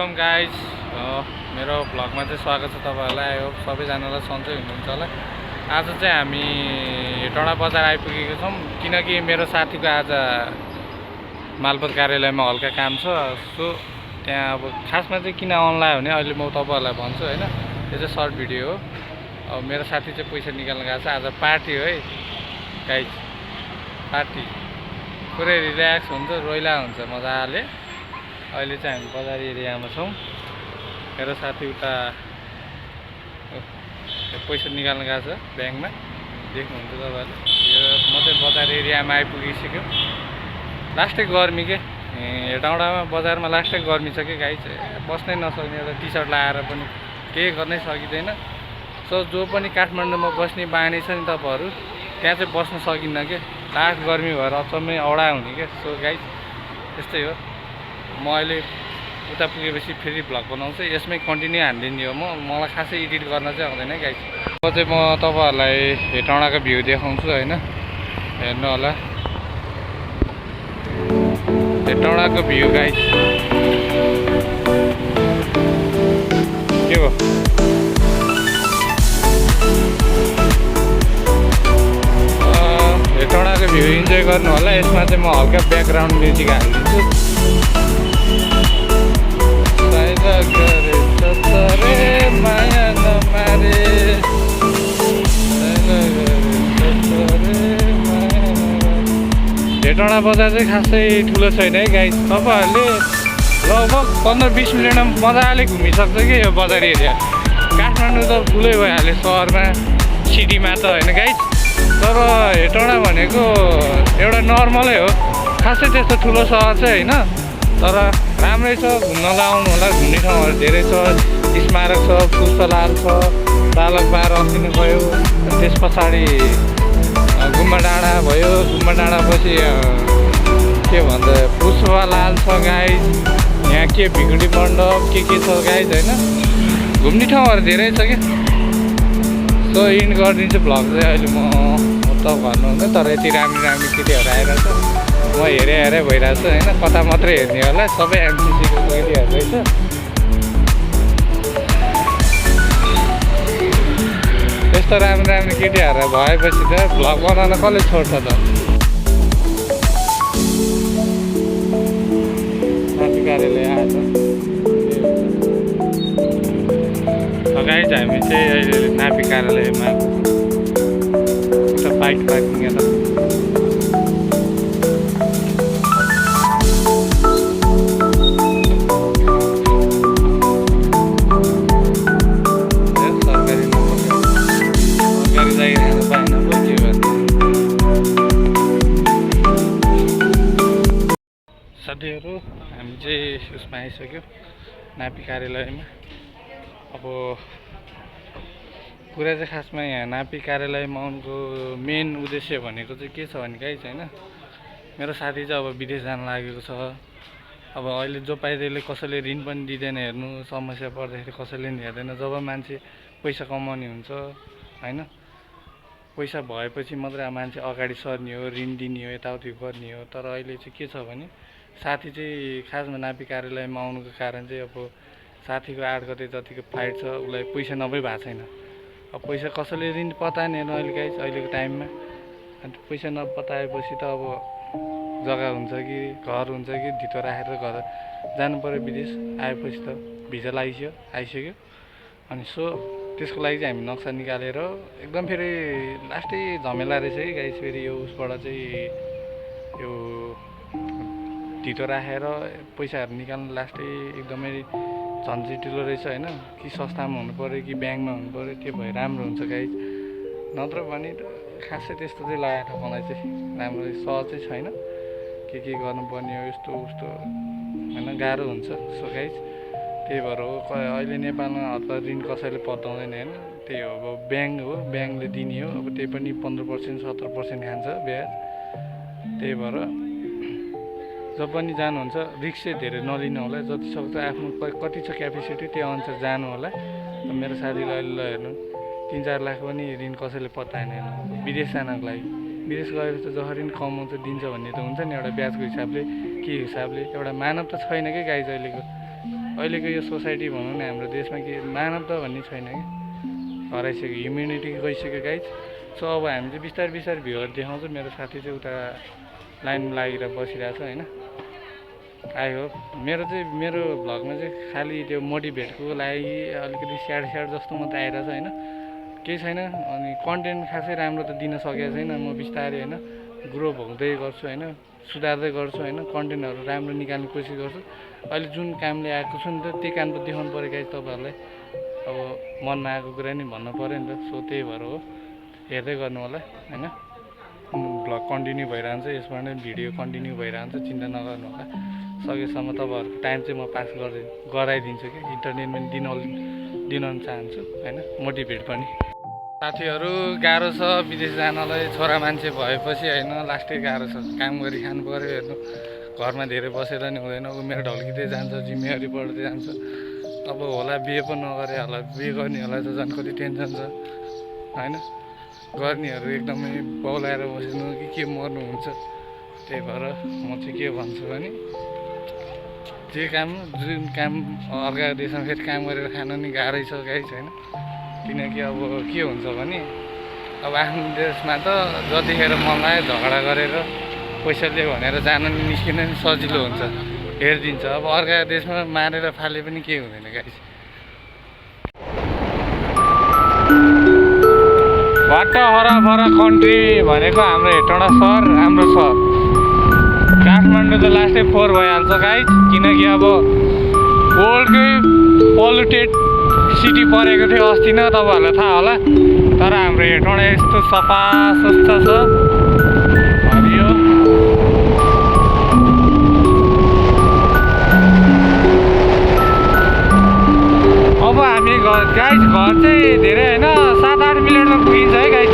Welcome guys मेरो भ्लगमा चाहिँ स्वागत छ तपाईहरुलाई। आई होप सबैजनालाई सन्चै हुनुहुन्छ होला। आज चाहिँ हामी हेटौँडा बजार आइपुगेको छौँ किनकि मेरो साथीको आज मालपोत कार्यालयमा हल्का काम छ। सो त्यहाँ अब खासमा चाहिँ किन अनलाइन भने अहिले म तपाईहरुलाई भन्छु हैन। यो चाहिँ सर्ट भिडियो हो। अब मेरो साथी चाहिँ पैसा निकाल्न गएको छ। आज पार्टी हो है गाइज, पार्टी पुरै रिल्याक्स हुन्छ, रोइला हुन्छ मजाले। अहिले चाहिँ हामी बजार एरियामा छौँ। मेरो साथी उता पैसा निकाल्न गएको छ ब्याङ्कमा, देख्नुहुन्छ तपाईँहरूले। यो म चाहिँ बजार एरियामा आइपुगिसक्यो। लास्टै गर्मी के हेटौँडामा बजारमा लास्टै गर्मी छ कि गाइस, बस्नै नसक्ने। एउटा टी सर्ट लगाएर पनि केही गर्नै सकिँदैन। सो जो पनि काठमाडौँमा बस्ने बानी छ नि तपाईँहरू, त्यहाँ चाहिँ बस्न सकिन्न के, लास्ट गर्मी भएर अचम्मै औडा हुने क्या। सो गाइस त्यस्तै हो। म अहिले उता पुगेपछि फेरि भ्लग बनाउँछु, यसमै कन्टिन्यू हानिदिने हो। मलाई खासै एडिट गर्न चाहिँ आउँदैन गाइस। अब चाहिँ म तपाईँहरूलाई हेटौँडाको भ्यू देखाउँछु होइन, हेर्नु होला हेटौँडाको भ्यू गाइस। के हो हेटौँडाको भ्यू इन्जोय गर्नु होला। यसमा चाहिँ म हल्का ब्याकग्राउन्ड म्युजिक हालिदिन्छु। हेटौँडा बजार चाहिँ खासै ठुलो छैन है गाइस। तपाईँहरूले लगभग 15-20 मिनटमा मजाले घुमिसक्छ कि यो बजार एरिया। काठमाडौँ त ठुलै भइहाल्यो सहरमा, सिटीमा त होइन गाइस। तर हेटौँडा भनेको एउटा नर्मलै हो, खासै त्यस्तो ठुलो सहर चाहिँ होइन। तर राम्रै छ, घुम्नलाई आउनु होला। घुम्ने ठाउँहरू धेरै छ, स्मारक छ, पुष्पलाल छ, चालक बार अस्ति नै भयो। त्यस पछाडि गुम्बा डाँडा भयो। गुम्बा डाँडापछि के भन्छ पुष्पलाल छ गाइस। यहाँ के भिगुडी मण्डप के छ गाइस होइन। घुम्ने ठाउँहरू धेरै छ क्या। सो इन्ड गरिदिन्छु भ्लग चाहिँ अहिले म त भन्नुहुन्न। तर यति राम्रो केटीहरू आइरहेछ, म हेरे भइरहेको छु होइन। कता मात्रै हेर्ने होला, सबै एमसिसीको केटीहरू रहेछ। त्यस्तो राम्रो केटीहरू भएपछि त भ्लग बनाउन कसले छोड्छ त। साथी कार्यालय आएछ गाइस। हामी चाहिँ अहिले नापी कार्यालयमा उता बाइक पार्किङ यता साथीहरू। हामी चाहिँ उसमा आइसक्यो नापी कार्यालयमा। अब कुरा चाहिँ खासमा यहाँ नापी कार्यालयमा आउनुको मेन उद्देश्य भनेको चाहिँ के छ भने गाइस होइन, मेरो साथी चाहिँ अब विदेश जान लागेको छ। अब अहिले जो पाइदिएले कसैले ऋण पनि दिँदैन, हेर्नु समस्या पर्दाखेरि कसैले पनि हेर्दैन। जब मान्छे पैसा कमाउने हुन्छ होइन, पैसा भएपछि मात्रै मान्छे अगाडि सर्ने हो, ऋण दिने हो, यताउति गर्ने हो। तर अहिले चाहिँ के छ भने साथी चाहिँ खासमा नापी कार्यालयमा आउनुको कारण चाहिँ अब साथीको 8 गते जतिको फ्लाइट छ, उसलाई पैसा नभई भएको छैन। अब पैसा कसैले ऋण पताएन हेर्नु अहिले गाइस, अहिलेको टाइममा। अनि पैसा नपताएपछि त अब जग्गा हुन्छ कि घर हुन्छ कि धितो राखेर घर जानु पऱ्यो विदेश। आएपछि त भिजा आइसक्यो। अनि सो त्यसको लागि चाहिँ हामी नक्सा निकालेर एकदम फेरि लास्टै झमेला रहेछ कि गाइस। फेरि यो उसबाट चाहिँ यो ढितो राखेर पैसाहरू निकाल्नु लास्टै एकदमै झन्झटिलो रहेछ होइन। कि संस्थामा हुनु पऱ्यो कि ब्याङ्कमा हुनु पऱ्यो, त्यो भए राम्रो हुन्छ गाइस। नत्र भने खासै त्यस्तो चाहिँ लगाएर मलाई चाहिँ राम्रो सहज चाहिँ छैन। के गर्नुपर्ने हो यस्तो उस्तो होइन, गाह्रो हुन्छ। सो गाइस त्यही भएर हो अहिले नेपालमा अथवा ऋण कसैले पत्याउँदैन होइन। त्यही हो, अब ब्याङ्क हो, ब्याङ्कले दिने हो। अब त्यही पनि 15% 17% खान्छ ब्याज। त्यही भएर जब पनि जानुहुन्छ रिस्क चाहिँ धेरै नलिनु होला। जति सक्दो आफ्नो कति छ क्यापेसिटी त्यो अनुसार जानु होला। मेरो साथीले अहिले हेर्नु 3-4 लाख पनि ऋण कसैले पत्याएन विदेश जानको लागि। विदेश गएपछि त जसरी पनि कमाउँछ दिन्छ भन्ने त हुन्छ नि, एउटा ब्याजको हिसाबले के हिसाबले। एउटा मानव त छैन कि गाइस अहिलेको अहिलेको यो सोसाइटी भनौँ न हाम्रो देशमा के मानवता भन्ने छैन कि हराइसक्यो ह्युमेनिटी गइसक्यो गाइज सो अब हामी चाहिँ बिस्तारै बिस्तारै भ्यूहरू देखाउँछौँ मेरो साथी चाहिँ उता लाइनमा लागेर बसिरहेको छ होइन आई होप मेरो भ्लगमा चाहिँ खालि त्यो मोटिभेटको लागि अलिकति स्याड जस्तो मात्रै आइरहेछ होइन केही छैन अनि कन्टेन्ट खासै राम्रो त दिन सकेको छैन म बिस्तारै होइन ग्रो हुँदै गर्छु होइन सुधार्दै गर्छु होइन कन्टेन्टहरू राम्रो निकाल्ने कोसिस गर्छु अहिले जुन कामले आएको छु नि त त्यही काम त देखाउनु पऱ्यो गाइस तपाईँहरूलाई अब मनमा आएको कुरा नि भन्नु पऱ्यो नि त सो त्यही भएर हो हेर्दै गर्नु होला होइन भ्लग कन्टिन्यू भइरहन्छ यसमा नै भिडियो कन्टिन्यू भइरहन्छ चिन्ता नगर्नु होला सकेसम्म तपाईँहरूको टाइम चाहिँ म पास गराइदिन्छु कि इन्टरटेनमेन्ट दिन चाहन्छु होइन मोटिभेट पनि साथीहरू गाह्रो छ विदेश जानलाई छोरा मान्छे भएपछि होइन लास्टै गाह्रो छ काम गरी खानु पऱ्यो हेर्नु घरमा धेरै बसेर नि हुँदैन उमेर ढल्किँदै जान्छ जिम्मेवारी बढ्दै जान्छ अब होला बिहे पो नगरे होला बिहे गर्नेहरूलाई त झन् कति टेन्सन छ होइन गर्नेहरू एकदमै बौलाएर बस्नु के मर्नुहुन्छ त्यही भएर म चाहिँ के भन्छु भने जुन काम अर्काको देशमा फेरि काम गरेर खानु नि गाह्रै छ गाई छैन किनकि अब के हुन्छ भने अब आफ्नो देशमा त जतिखेर मन लाग्यो झगडा गरेर पैसा दियो भनेर जान निस्किन नि सजिलो हुन्छ हेरिदिन्छ अब अर्काको देशमा मारेर फाले पनि केही हुँदैन गाई वाट हराभरा कन्ट्री भनेको हाम्रो हेटौँडा सहर राम्रो सहर काठमाडौँ त लास्टै 4 भइहाल्छ गाइज किनकि अब वर्ल्डकै पोल्युटेड सिटी परेको थियो अस्ति नै तपाईँहरूलाई थाहा होला तर हाम्रो हेटौँडा यस्तो सफा स्वच्छ छ हरियो अब हामी घर चाहिँ धेरै होइन 7-8 मिनटमा पुगिन्छ है गाइज